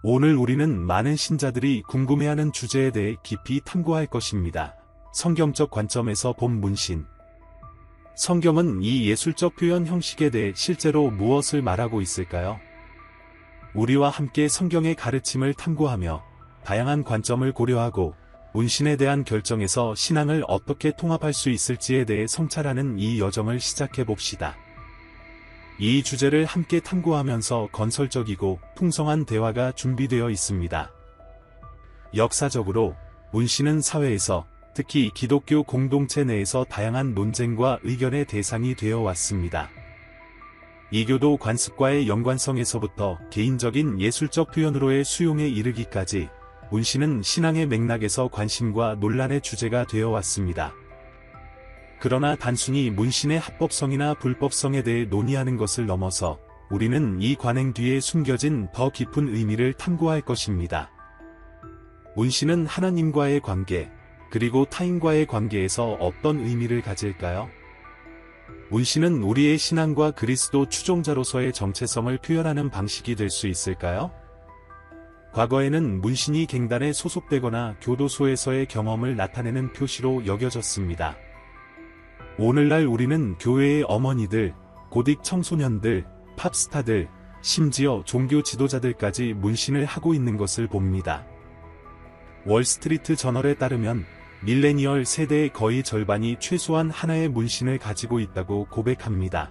오늘 우리는 많은 신자들이 궁금해하는 주제에 대해 깊이 탐구할 것입니다. 성경적 관점에서 본 문신. 성경은 이 예술적 표현 형식에 대해 실제로 무엇을 말하고 있을까요? 우리와 함께 성경의 가르침을 탐구하며 다양한 관점을 고려하고 문신에 대한 결정에서 신앙을 어떻게 통합할 수 있을지에 대해 성찰하는 이 여정을 시작해 봅시다. 이 주제를 함께 탐구하면서 건설적이고 풍성한 대화가 준비되어 있습니다. 역사적으로 문신은 사회에서, 특히 기독교 공동체 내에서 다양한 논쟁과 의견의 대상이 되어 왔습니다. 이교도 관습과의 연관성에서부터 개인적인 예술적 표현으로의 수용에 이르기까지 문신은 신앙의 맥락에서 관심과 논란의 주제가 되어 왔습니다. 그러나 단순히 문신의 합법성이나 불법성에 대해 논의하는 것을 넘어서 우리는 이 관행 뒤에 숨겨진 더 깊은 의미를 탐구할 것입니다. 문신은 하나님과의 관계, 그리고 타인과의 관계에서 어떤 의미를 가질까요? 문신은 우리의 신앙과 그리스도 추종자로서의 정체성을 표현하는 방식이 될 수 있을까요? 과거에는 문신이 갱단에 소속되거나 교도소에서의 경험을 나타내는 표시로 여겨졌습니다. 오늘날 우리는 교회의 어머니들, 고딕 청소년들, 팝스타들, 심지어 종교 지도자들까지 문신을 하고 있는 것을 봅니다. 월스트리트 저널에 따르면 밀레니얼 세대의 거의 절반이 최소한 하나의 문신을 가지고 있다고 고백합니다.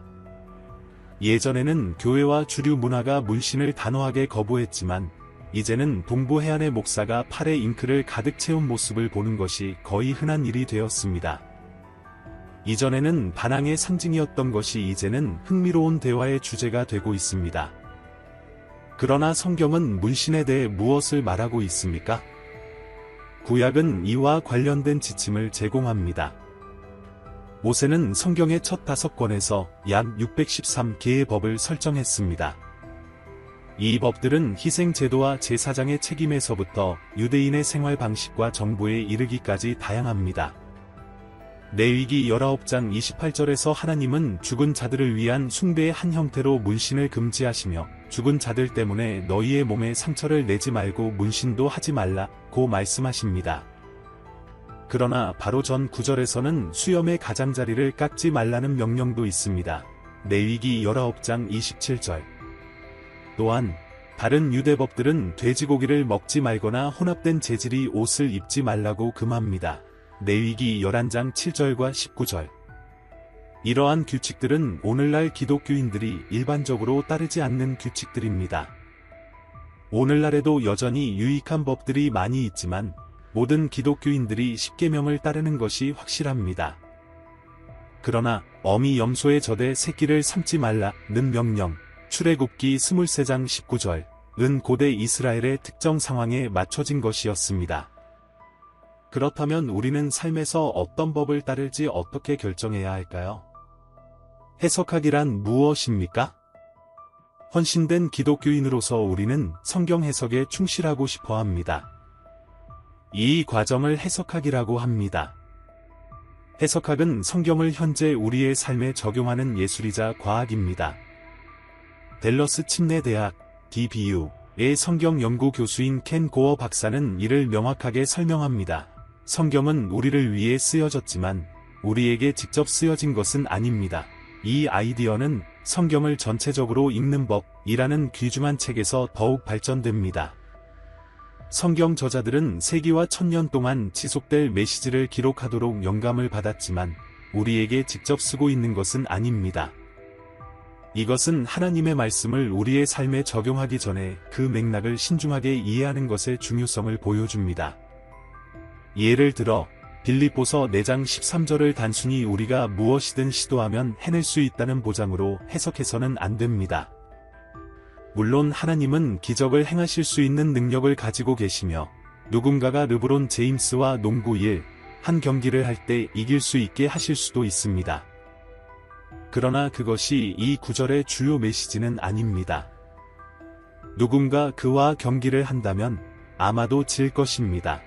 예전에는 교회와 주류 문화가 문신을 단호하게 거부했지만 이제는 동부 해안의 목사가 팔에 잉크를 가득 채운 모습을 보는 것이 거의 흔한 일이 되었습니다. 이전에는 반항의 상징이었던 것이 이제는 흥미로운 대화의 주제가 되고 있습니다. 그러나 성경은 문신에 대해 무엇을 말하고 있습니까? 구약은 이와 관련된 지침을 제공합니다. 모세는 성경의 첫 5권에서 약 613개의 법을 설정했습니다. 이 법들은 희생제도와 제사장의 책임에서부터 유대인의 생활 방식과 정보에 이르기까지 다양합니다. 레위기 19장 28절에서 하나님은 죽은 자들을 위한 숭배의 한 형태로 문신을 금지하시며 죽은 자들 때문에 너희의 몸에 상처를 내지 말고 문신도 하지 말라고 말씀하십니다. 그러나 바로 전 9절에서는 수염의 가장자리를 깎지 말라는 명령도 있습니다. 레위기 19장 27절. 또한 다른 유대법들은 돼지고기를 먹지 말거나 혼합된 재질의 옷을 입지 말라고 금합니다. 레위기 11장 7절과 19절. 이러한 규칙들은 오늘날 기독교인들이 일반적으로 따르지 않는 규칙들입니다. 오늘날에도 여전히 유익한 법들이 많이 있지만 모든 기독교인들이 십계명을 따르는 것이 확실합니다. 그러나 어미 염소의 젖에 새끼를 삼지 말라는 명령, 출애굽기 23장 19절은 고대 이스라엘의 특정 상황에 맞춰진 것이었습니다. 그렇다면 우리는 삶에서 어떤 법을 따를지 어떻게 결정해야 할까요? 해석하기란 무엇입니까? 헌신된 기독교인으로서 우리는 성경 해석에 충실하고 싶어 합니다. 이 과정을 해석학이라고 합니다. 해석학은 성경을 현재 우리의 삶에 적용하는 예술이자 과학입니다. 댈러스 침례대학 DBU의 성경 연구 교수인 켄 고어 박사는 이를 명확하게 설명합니다. 성경은 우리를 위해 쓰여졌지만 우리에게 직접 쓰여진 것은 아닙니다. 이 아이디어는 성경을 전체적으로 읽는 법이라는 귀중한 책에서 더욱 발전됩니다. 성경 저자들은 세기와 천년 동안 지속될 메시지를 기록하도록 영감을 받았지만 우리에게 직접 쓰고 있는 것은 아닙니다. 이것은 하나님의 말씀을 우리의 삶에 적용하기 전에 그 맥락을 신중하게 이해하는 것의 중요성을 보여줍니다. 예를 들어 빌립보서 4장 13절을 단순히 우리가 무엇이든 시도하면 해낼 수 있다는 보장으로 해석해서는 안 됩니다. 물론 하나님은 기적을 행하실 수 있는 능력을 가지고 계시며 누군가가 르브론 제임스와 농구 한 경기를 할 때 이길 수 있게 하실 수도 있습니다. 그러나 그것이 이 구절의 주요 메시지는 아닙니다. 누군가 그와 경기를 한다면 아마도 질 것입니다.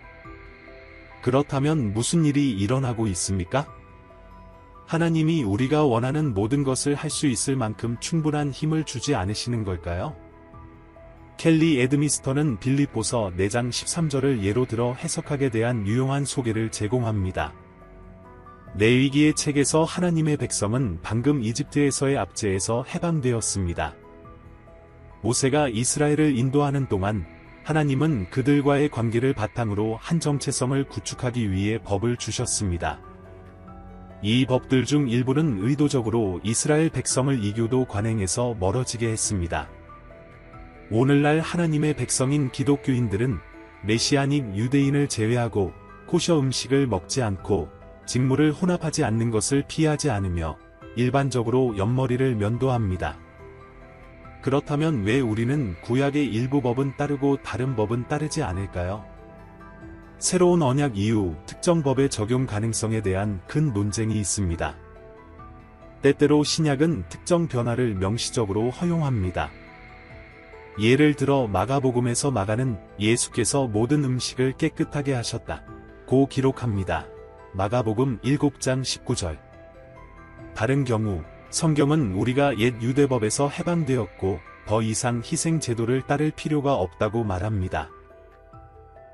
그렇다면 무슨 일이 일어나고 있습니까? 하나님이 우리가 원하는 모든 것을 할 수 있을 만큼 충분한 힘을 주지 않으시는 걸까요? 켈리 에드미스터는 빌립보서 4장 13절을 예로 들어 해석하게 대한 유용한 소개를 제공합니다. 레위기의 책에서 하나님의 백성은 방금 이집트에서의 압제에서 해방되었습니다. 모세가 이스라엘을 인도하는 동안 하나님은 그들과의 관계를 바탕으로 한 정체성을 구축하기 위해 법을 주셨습니다. 이 법들 중 일부는 의도적으로 이스라엘 백성을 이교도 관행에서 멀어지게 했습니다. 오늘날 하나님의 백성인 기독교인들은 메시아닉 유대인을 제외하고 코셔 음식을 먹지 않고 직무를 혼합하지 않는 것을 피하지 않으며 일반적으로 옆머리를 면도합니다. 그렇다면 왜 우리는 구약의 일부 법은 따르고 다른 법은 따르지 않을까요? 새로운 언약 이후 특정 법의 적용 가능성에 대한 큰 논쟁이 있습니다. 때때로 신약은 특정 변화를 명시적으로 허용합니다. 예를 들어 마가복음에서 마가는 예수께서 모든 음식을 깨끗하게 하셨다고 기록합니다. 마가복음 7장 19절. 다른 경우 성경은 우리가 옛 유대법에서 해방되었고 더 이상 희생 제도를 따를 필요가 없다고 말합니다.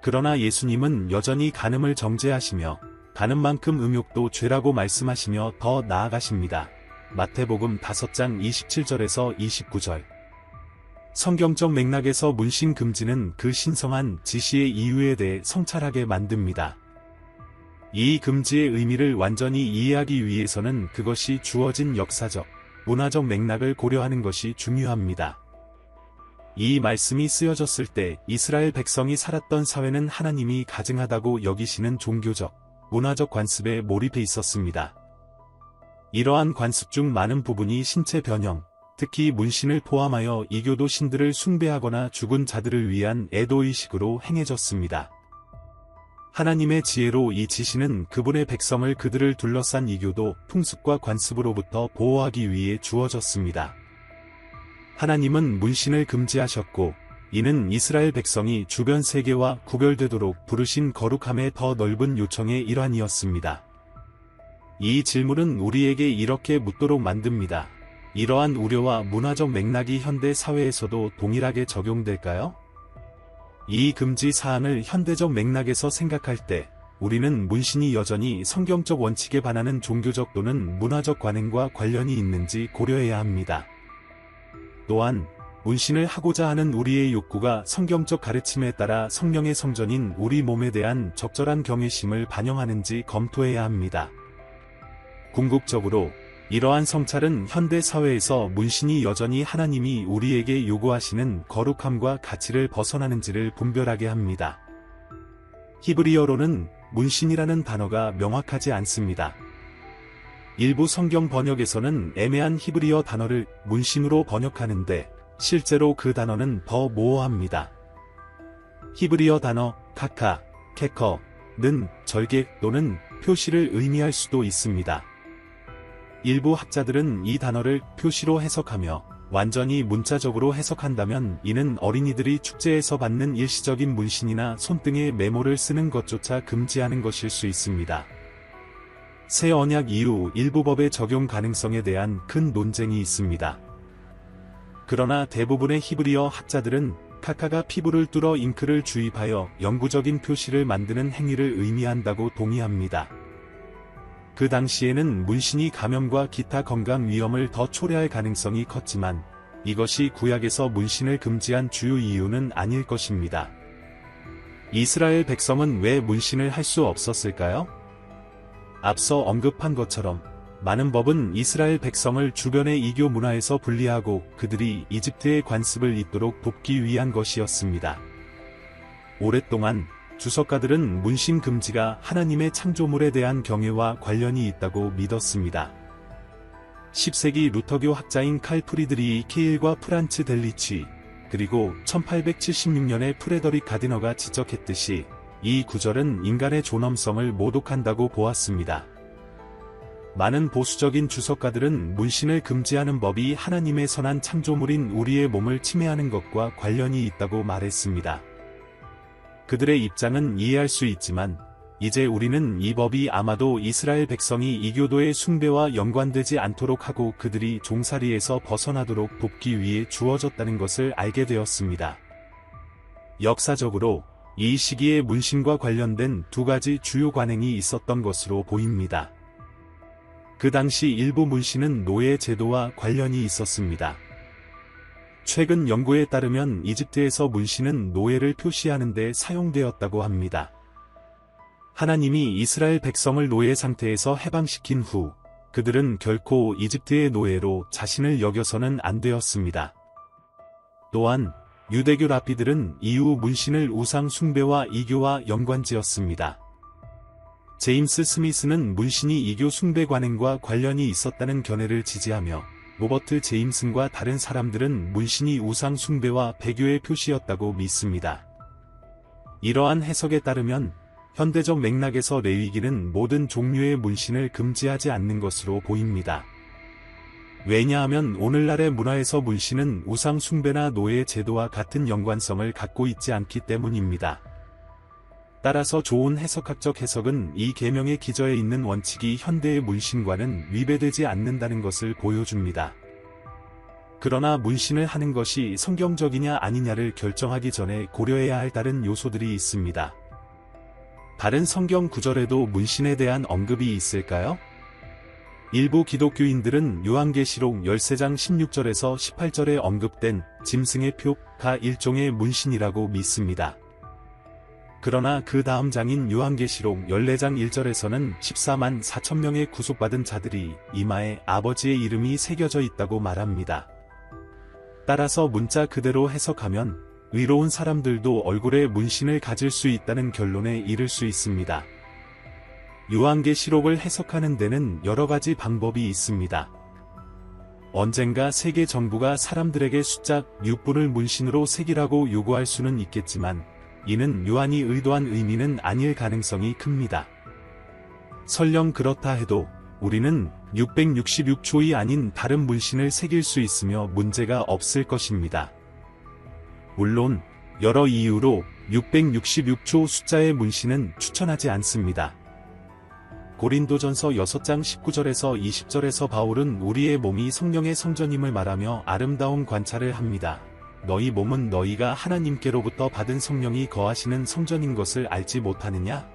그러나 예수님은 여전히 간음을 정죄하시며 간음만큼 음욕도 죄라고 말씀하시며 더 나아가십니다. 마태복음 5장 27절에서 29절. 성경적 맥락에서 문신 금지는 그 신성한 지시의 이유에 대해 성찰하게 만듭니다. 이 금지의 의미를 완전히 이해하기 위해서는 그것이 주어진 역사적, 문화적 맥락을 고려하는 것이 중요합니다. 이 말씀이 쓰여졌을 때 이스라엘 백성이 살았던 사회는 하나님이 가증하다고 여기시는 종교적, 문화적 관습에 몰입해 있었습니다. 이러한 관습 중 많은 부분이 신체 변형, 특히 문신을 포함하여 이교도 신들을 숭배하거나 죽은 자들을 위한 애도의식으로 행해졌습니다. 하나님의 지혜로 이 지시는 그분의 백성을 그들을 둘러싼 이교도 풍습과 관습으로부터 보호하기 위해 주어졌습니다. 하나님은 문신을 금지하셨고 이는 이스라엘 백성이 주변 세계와 구별되도록 부르신 거룩함의 더 넓은 요청의 일환이었습니다. 이 질문은 우리에게 이렇게 묻도록 만듭니다. 이러한 우려와 문화적 맥락이 현대 사회에서도 동일하게 적용될까요? 이 금지 사항을 현대적 맥락에서 생각할 때 우리는 문신이 여전히 성경적 원칙에 반하는 종교적 또는 문화적 관행과 관련이 있는지 고려해야 합니다. 또한 문신을 하고자 하는 우리의 욕구가 성경적 가르침에 따라 성령의 성전인 우리 몸에 대한 적절한 경외심을 반영하는지 검토해야 합니다. 궁극적으로 이러한 성찰은 현대 사회에서 문신이 여전히 하나님이 우리에게 요구하시는 거룩함과 가치를 벗어나는지를 분별하게 합니다. 히브리어로는 문신이라는 단어가 명확하지 않습니다. 일부 성경 번역에서는 애매한 히브리어 단어를 문신으로 번역하는데 실제로 그 단어는 더 모호합니다. 히브리어 단어 카카, 케커는 절개 또는 표시를 의미할 수도 있습니다. 일부 학자들은 이 단어를 표시로 해석하며 완전히 문자적으로 해석한다면 이는 어린이들이 축제에서 받는 일시적인 문신이나 손등에 메모를 쓰는 것조차 금지하는 것일 수 있습니다. 새 언약 이후 일부 법의 적용 가능성에 대한 큰 논쟁이 있습니다. 그러나 대부분의 히브리어 학자들은 카카가 피부를 뚫어 잉크를 주입하여 영구적인 표시를 만드는 행위를 의미한다고 동의합니다. 그 당시에는 문신이 감염과 기타 건강 위험을 더 초래할 가능성이 컸지만 이것이 구약에서 문신을 금지한 주요 이유는 아닐 것입니다. 이스라엘 백성은 왜 문신을 할 수 없었을까요? 앞서 언급한 것처럼 많은 법은 이스라엘 백성을 주변의 이교 문화에서 분리하고 그들이 이집트의 관습을 잇도록 돕기 위한 것이었습니다. 오랫동안 주석가들은 문신 금지가 하나님의 창조물에 대한 경외와 관련이 있다고 믿었습니다. 10세기 루터교 학자인 칼 프리드리히 케일과 프란츠 델리치, 그리고 1876년에 프레더릭 가디너가 지적했듯이 이 구절은 인간의 존엄성을 모독한다고 보았습니다. 많은 보수적인 주석가들은 문신을 금지하는 법이 하나님의 선한 창조물인 우리의 몸을 침해하는 것과 관련이 있다고 말했습니다. 그들의 입장은 이해할 수 있지만 이제 우리는 이 법이 아마도 이스라엘 백성이 이교도의 숭배와 연관되지 않도록 하고 그들이 종살이에서 벗어나도록 돕기 위해 주어졌다는 것을 알게 되었습니다. 역사적으로 이 시기에 문신과 관련된 두 가지 주요 관행이 있었던 것으로 보입니다. 그 당시 일부 문신은 노예 제도와 관련이 있었습니다. 최근 연구에 따르면 이집트에서 문신은 노예를 표시하는 데 사용되었다고 합니다. 하나님이 이스라엘 백성을 노예 상태에서 해방시킨 후 그들은 결코 이집트의 노예로 자신을 여겨서는 안 되었습니다. 또한 유대교 랍비들은 이후 문신을 우상 숭배와 이교와 연관지었습니다. 제임스 스미스는 문신이 이교 숭배 관행과 관련이 있었다는 견해를 지지하며 로버트 제임슨과 다른 사람들은 문신이 우상 숭배와 배교의 표시였다고 믿습니다. 이러한 해석에 따르면 현대적 맥락에서 레위기는 모든 종류의 문신을 금지하지 않는 것으로 보입니다. 왜냐하면 오늘날의 문화에서 문신은 우상 숭배나 노예 제도와 같은 연관성을 갖고 있지 않기 때문입니다. 따라서 좋은 해석학적 해석은 이 계명의 기저에 있는 원칙이 현대의 문신과는 위배되지 않는다는 것을 보여줍니다. 그러나 문신을 하는 것이 성경적이냐 아니냐를 결정하기 전에 고려해야 할 다른 요소들이 있습니다. 다른 성경 구절에도 문신에 대한 언급이 있을까요? 일부 기독교인들은 요한계시록 13장 16절에서 18절에 언급된 짐승의 표가 일종의 문신이라고 믿습니다. 그러나 그 다음 장인 요한계시록 14장 1절에서는 14만 4천 명의 구속받은 자들이 이마에 아버지의 이름이 새겨져 있다고 말합니다. 따라서 문자 그대로 해석하면 의로운 사람들도 얼굴에 문신을 가질 수 있다는 결론에 이를 수 있습니다. 요한계시록을 해석하는 데는 여러 가지 방법이 있습니다. 언젠가 세계 정부가 사람들에게 숫자 6분을 문신으로 새기라고 요구할 수는 있겠지만 이는 요한이 의도한 의미는 아닐 가능성이 큽니다. 설령 그렇다 해도 우리는 666초이 아닌 다른 문신을 새길 수 있으며 문제가 없을 것입니다. 물론 여러 이유로 666초 숫자의 문신은 추천하지 않습니다. 고린도전서 6장 19절에서 20절에서 바울은 우리의 몸이 성령의 성전임을 말하며 아름다운 관찰을 합니다. 너희 몸은 너희가 하나님께로부터 받은 성령이 거하시는 성전인 것을 알지 못하느냐?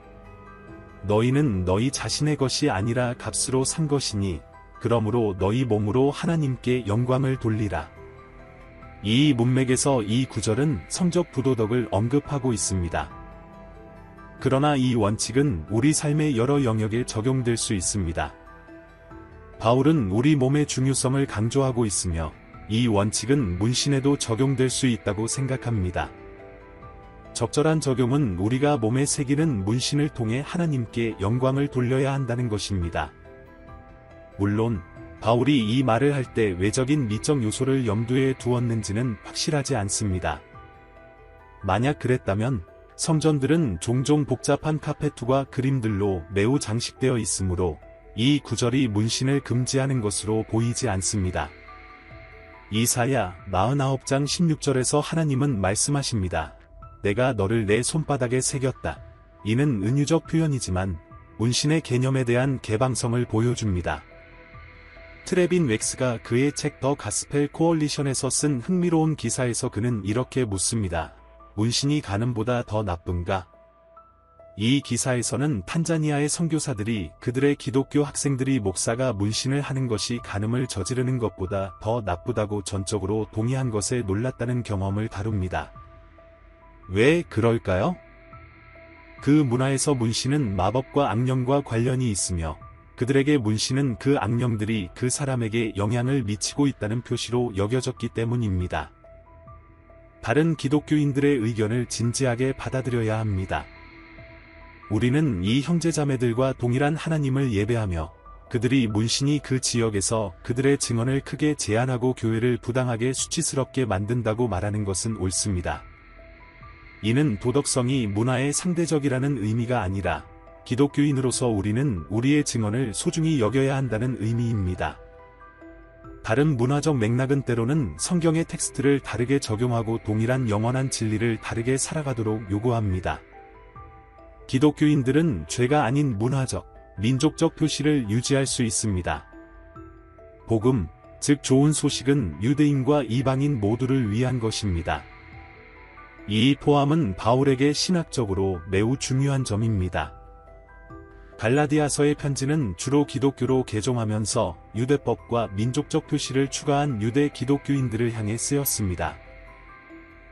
너희는 너희 자신의 것이 아니라 값으로 산 것이니 그러므로 너희 몸으로 하나님께 영광을 돌리라. 이 문맥에서 이 구절은 성적 부도덕을 언급하고 있습니다. 그러나 이 원칙은 우리 삶의 여러 영역에 적용될 수 있습니다. 바울은 우리 몸의 중요성을 강조하고 있으며 이 원칙은 문신에도 적용될 수 있다고 생각합니다. 적절한 적용은 우리가 몸에 새기는 문신을 통해 하나님께 영광을 돌려야 한다는 것입니다. 물론 바울이 이 말을 할 때 외적인 미적 요소를 염두에 두었는지는 확실하지 않습니다. 만약 그랬다면 성전들은 종종 복잡한 카페트와 그림들로 매우 장식되어 있으므로 이 구절이 문신을 금지하는 것으로 보이지 않습니다. 이사야 49장 16절에서 하나님은 말씀하십니다. 내가 너를 내 손바닥에 새겼다. 이는 은유적 표현이지만 문신의 개념에 대한 개방성을 보여줍니다. 트레빈 웩스가 그의 책 더 가스펠 코얼리션에서 쓴 흥미로운 기사에서 그는 이렇게 묻습니다. 문신이 간음보다 더 나쁜가? 이 기사에서는 탄자니아의 선교사들이 그들의 기독교 학생들이 목사가 문신을 하는 것이 간음을 저지르는 것보다 더 나쁘다고 전적으로 동의한 것에 놀랐다는 경험을 다룹니다. 왜 그럴까요? 그 문화에서 문신은 마법과 악령과 관련이 있으며 그들에게 문신은 그 악령들이 그 사람에게 영향을 미치고 있다는 표시로 여겨졌기 때문입니다. 다른 기독교인들의 의견을 진지하게 받아들여야 합니다. 우리는 이 형제자매들과 동일한 하나님을 예배하며 그들이 문신이 그 지역에서 그들의 증언을 크게 제한하고 교회를 부당하게 수치스럽게 만든다고 말하는 것은 옳습니다. 이는 도덕성이 문화에 상대적이라는 의미가 아니라 기독교인으로서 우리는 우리의 증언을 소중히 여겨야 한다는 의미입니다. 다른 문화적 맥락은 때로는 성경의 텍스트를 다르게 적용하고 동일한 영원한 진리를 다르게 살아가도록 요구합니다. 기독교인들은 죄가 아닌 문화적, 민족적 표시를 유지할 수 있습니다. 복음, 즉 좋은 소식은 유대인과 이방인 모두를 위한 것입니다. 이 포함은 바울에게 신학적으로 매우 중요한 점입니다. 갈라디아서의 편지는 주로 기독교로 개종하면서 유대법과 민족적 표시를 추가한 유대 기독교인들을 향해 쓰였습니다.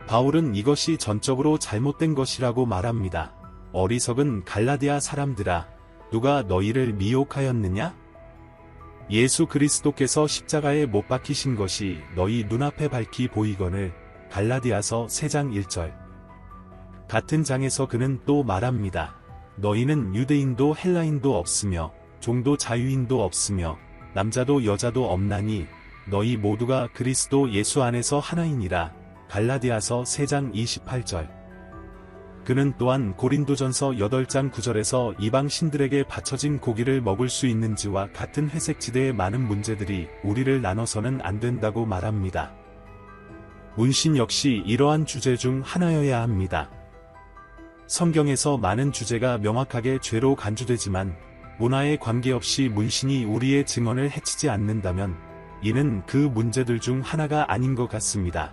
바울은 이것이 전적으로 잘못된 것이라고 말합니다. 어리석은 갈라디아 사람들아, 누가 너희를 미혹하였느냐? 예수 그리스도께서 십자가에 못 박히신 것이 너희 눈앞에 밝히 보이거늘. 갈라디아서 3장 1절. 같은 장에서 그는 또 말합니다. 너희는 유대인도 헬라인도 없으며 종도 자유인도 없으며 남자도 여자도 없나니 너희 모두가 그리스도 예수 안에서 하나이니라. 갈라디아서 3장 28절. 그는 또한 고린도전서 8장 9절에서 이방 신들에게 바쳐진 고기를 먹을 수 있는지와 같은 회색지대의 많은 문제들이 우리를 나눠서는 안 된다고 말합니다. 문신 역시 이러한 주제 중 하나여야 합니다. 성경에서 많은 주제가 명확하게 죄로 간주되지만 문화에 관계없이 문신이 우리의 증언을 해치지 않는다면 이는 그 문제들 중 하나가 아닌 것 같습니다.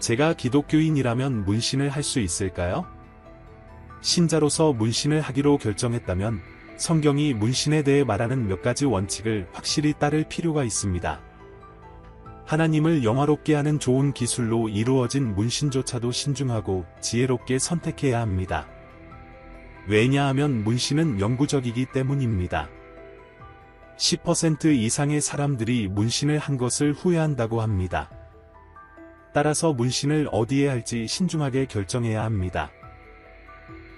제가 기독교인이라면 문신을 할 수 있을까요? 신자로서 문신을 하기로 결정했다면 성경이 문신에 대해 말하는 몇 가지 원칙을 확실히 따를 필요가 있습니다. 하나님을 영화롭게 하는 좋은 기술로 이루어진 문신조차도 신중하고 지혜롭게 선택해야 합니다. 왜냐하면 문신은 영구적이기 때문입니다. 10% 이상의 사람들이 문신을 한 것을 후회한다고 합니다. 따라서 문신을 어디에 할지 신중하게 결정해야 합니다.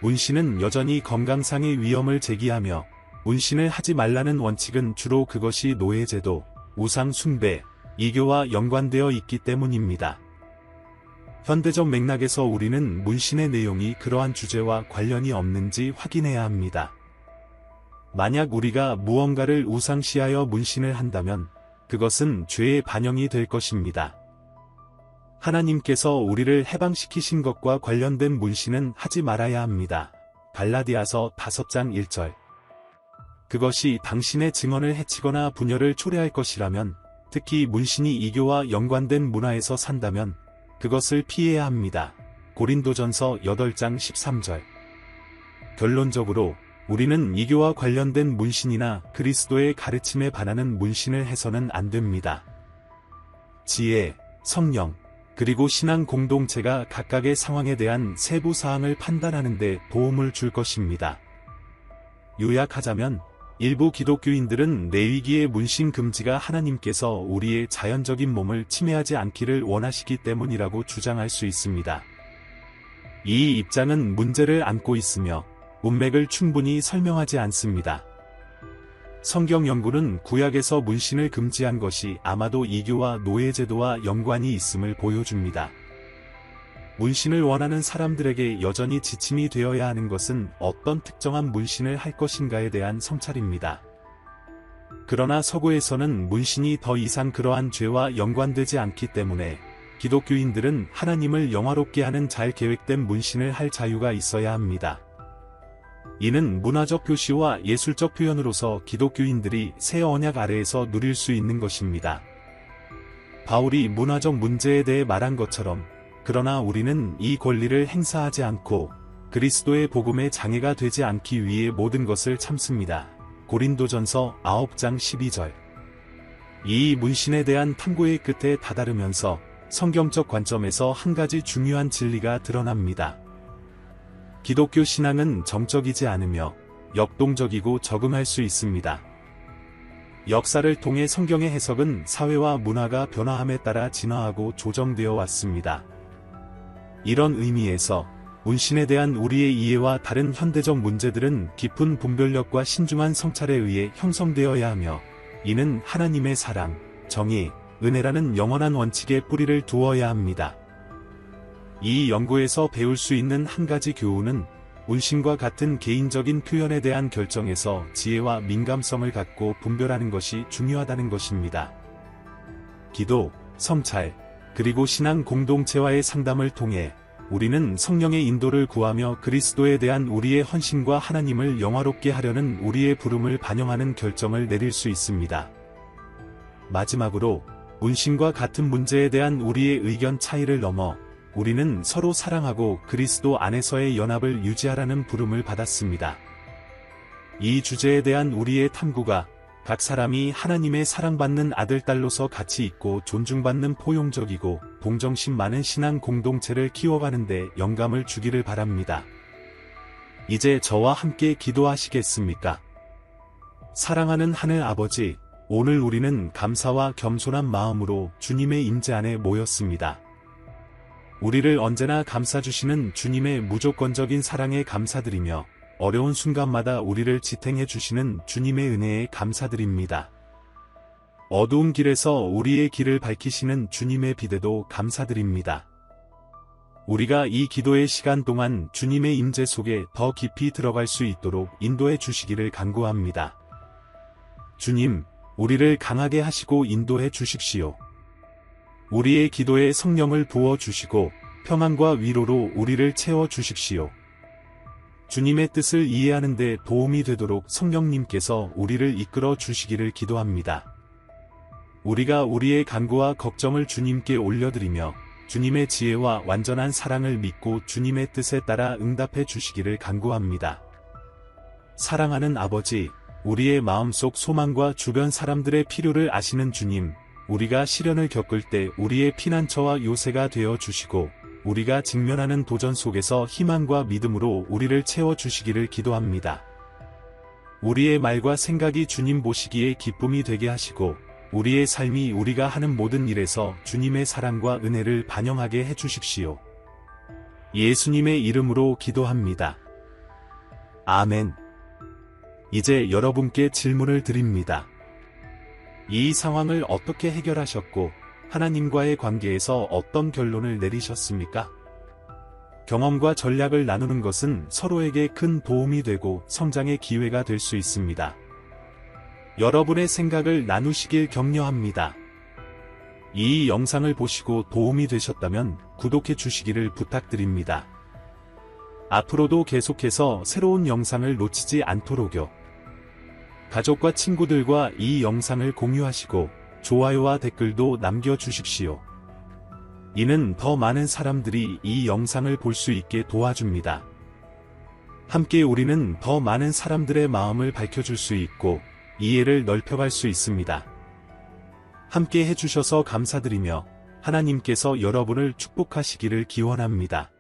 문신은 여전히 건강상의 위험을 제기하며 문신을 하지 말라는 원칙은 주로 그것이 노예제도, 우상 숭배, 이교와 연관되어 있기 때문입니다. 현대적 맥락에서 우리는 문신의 내용이 그러한 주제와 관련이 없는지 확인해야 합니다. 만약 우리가 무언가를 우상시하여 문신을 한다면 그것은 죄의 반영이 될 것입니다. 하나님께서 우리를 해방시키신 것과 관련된 문신은 하지 말아야 합니다. 갈라디아서 5장 1절. 그것이 당신의 증언을 해치거나 분열을 초래할 것이라면, 특히 문신이 이교와 연관된 문화에서 산다면 그것을 피해야 합니다. 고린도전서 8장 13절. 결론적으로 우리는 이교와 관련된 문신이나 그리스도의 가르침에 반하는 문신을 해서는 안 됩니다. 지혜, 성령, 그리고 신앙 공동체가 각각의 상황에 대한 세부 사항을 판단하는 데 도움을 줄 것입니다. 요약하자면 일부 기독교인들은 레위기의 문신 금지가 하나님께서 우리의 자연적인 몸을 침해하지 않기를 원하시기 때문이라고 주장할 수 있습니다. 이 입장은 문제를 안고 있으며 문맥을 충분히 설명하지 않습니다. 성경 연구는 구약에서 문신을 금지한 것이 아마도 이교와 노예제도와 연관이 있음을 보여줍니다. 문신을 원하는 사람들에게 여전히 지침이 되어야 하는 것은 어떤 특정한 문신을 할 것인가에 대한 성찰입니다. 그러나 서구에서는 문신이 더 이상 그러한 죄와 연관되지 않기 때문에 기독교인들은 하나님을 영화롭게 하는 잘 계획된 문신을 할 자유가 있어야 합니다. 이는 문화적 표시와 예술적 표현으로서 기독교인들이 새 언약 아래에서 누릴 수 있는 것입니다. 바울이 문화적 문제에 대해 말한 것처럼, 그러나 우리는 이 권리를 행사하지 않고 그리스도의 복음에 장애가 되지 않기 위해 모든 것을 참습니다. 고린도전서 9장 12절. 이 문신에 대한 탐구의 끝에 다다르면서 성경적 관점에서 한 가지 중요한 진리가 드러납니다. 기독교 신앙은 정적이지 않으며 역동적이고 적응할 수 있습니다. 역사를 통해 성경의 해석은 사회와 문화가 변화함에 따라 진화하고 조정되어 왔습니다. 이런 의미에서 문신에 대한 우리의 이해와 다른 현대적 문제들은 깊은 분별력과 신중한 성찰에 의해 형성되어야 하며, 이는 하나님의 사랑, 정의, 은혜라는 영원한 원칙에 뿌리를 두어야 합니다. 이 연구에서 배울 수 있는 한 가지 교훈은 문신과 같은 개인적인 표현에 대한 결정에서 지혜와 민감성을 갖고 분별하는 것이 중요하다는 것입니다. 기도, 성찰, 그리고 신앙 공동체와의 상담을 통해 우리는 성령의 인도를 구하며 그리스도에 대한 우리의 헌신과 하나님을 영화롭게 하려는 우리의 부름을 반영하는 결정을 내릴 수 있습니다. 마지막으로 문신과 같은 문제에 대한 우리의 의견 차이를 넘어 우리는 서로 사랑하고 그리스도 안에서의 연합을 유지하라는 부름을 받았습니다. 이 주제에 대한 우리의 탐구가 각 사람이 하나님의 사랑받는 아들, 딸로서 가치 있고 존중받는 포용적이고 동정심 많은 신앙 공동체를 키워가는 데 영감을 주기를 바랍니다. 이제 저와 함께 기도하시겠습니까? 사랑하는 하늘 아버지, 오늘 우리는 감사와 겸손한 마음으로 주님의 임재 안에 모였습니다. 우리를 언제나 감싸주시는 주님의 무조건적인 사랑에 감사드리며 어려운 순간마다 우리를 지탱해 주시는 주님의 은혜에 감사드립니다. 어두운 길에서 우리의 길을 밝히시는 주님의 빛에도 감사드립니다. 우리가 이 기도의 시간 동안 주님의 임재 속에 더 깊이 들어갈 수 있도록 인도해 주시기를 간구합니다. 주님, 우리를 강하게 하시고 인도해 주십시오. 우리의 기도에 성령을 부어 주시고 평안과 위로로 우리를 채워 주십시오. 주님의 뜻을 이해하는 데 도움이 되도록 성령님께서 우리를 이끌어 주시기를 기도합니다. 우리가 우리의 간구와 걱정을 주님께 올려드리며 주님의 지혜와 완전한 사랑을 믿고 주님의 뜻에 따라 응답해 주시기를 간구합니다. 사랑하는 아버지, 우리의 마음속 소망과 주변 사람들의 필요를 아시는 주님, 우리가 시련을 겪을 때 우리의 피난처와 요새가 되어 주시고 우리가 직면하는 도전 속에서 희망과 믿음으로 우리를 채워주시기를 기도합니다. 우리의 말과 생각이 주님 보시기에 기쁨이 되게 하시고 우리의 삶이 우리가 하는 모든 일에서 주님의 사랑과 은혜를 반영하게 해주십시오. 예수님의 이름으로 기도합니다. 아멘. 이제 여러분께 질문을 드립니다. 이 상황을 어떻게 해결하셨고 하나님과의 관계에서 어떤 결론을 내리셨습니까? 경험과 전략을 나누는 것은 서로에게 큰 도움이 되고 성장의 기회가 될 수 있습니다. 여러분의 생각을 나누시길 격려합니다. 이 영상을 보시고 도움이 되셨다면 구독해 주시기를 부탁드립니다. 앞으로도 계속해서 새로운 영상을 놓치지 않도록요. 가족과 친구들과 이 영상을 공유하시고 좋아요와 댓글도 남겨주십시오. 이는 더 많은 사람들이 이 영상을 볼 수 있게 도와줍니다. 함께 우리는 더 많은 사람들의 마음을 밝혀줄 수 있고 이해를 넓혀갈 수 있습니다. 함께 해주셔서 감사드리며 하나님께서 여러분을 축복하시기를 기원합니다.